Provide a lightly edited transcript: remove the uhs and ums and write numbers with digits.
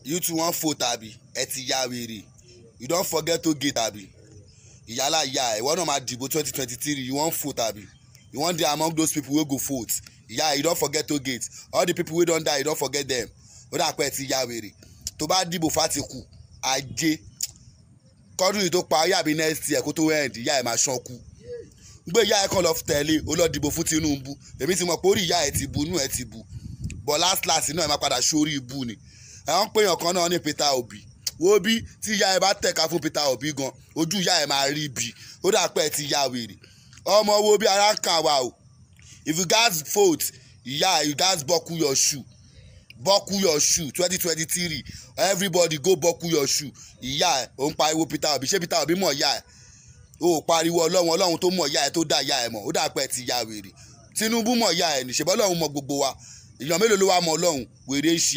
You two want vote abi ẹ ti ya wèrè. You don't forget to get abi. Ìyálà ìyá ẹ̀ ìwọ náà máa dìbò 2023 you wan vote abi. You wan dey among those people wey go vote. Ìyá you don't forget to get. All the people wey don die you don't forget them. Ó dà pé ẹ ti ya wèrè. Tó bá dìbò fátikù ajé kọ́dún yìí tó parí àbí next year kó tó end ìyá ẹ̀ máa ṣánkú. Gbé ìyá ẹ̀ kan lọ tẹ̀lé ó lọ dìbò fún Tinubu. Èmi ti mọ̀ pé orí ìyá ẹ̀ ti bu inú ẹ̀ ti bu. But last inú ẹ̀ máa padà sórí ibu ni. Àwọn péyàn kan náà ní Peter Obi. Wo bí tí ìyá ẹ̀ bá tẹ̀ka fún Peter Obi gan ojú ìyá ẹ̀ máa rí bí. Ó dà pé ẹ ti ya wèrè. Ọmọ wo bí ara kan wà o. If you guys vote ìyá you guys buckle your shoe. Buckle your shoe 2023 everybody go buckle your shoe. Ìyá ẹ̀ ò ń pariwo Peter Obi ṣé Peter Obi mọ̀ ìyá ẹ̀ ó pariwo ọlọ́run tó mọ̀ ìyá ẹ̀ tó dá ìyá ẹ̀ mọ̀ ó dà pé ẹ ti ya wèrè. Tinubu mọ̀ ìyá ẹ̀ ní ṣèbọ́ ọlọ́run mọ̀ gbogbo wa èèyàn mélòó ló wá mọ̀ ọlọ́run wèrè ṣe.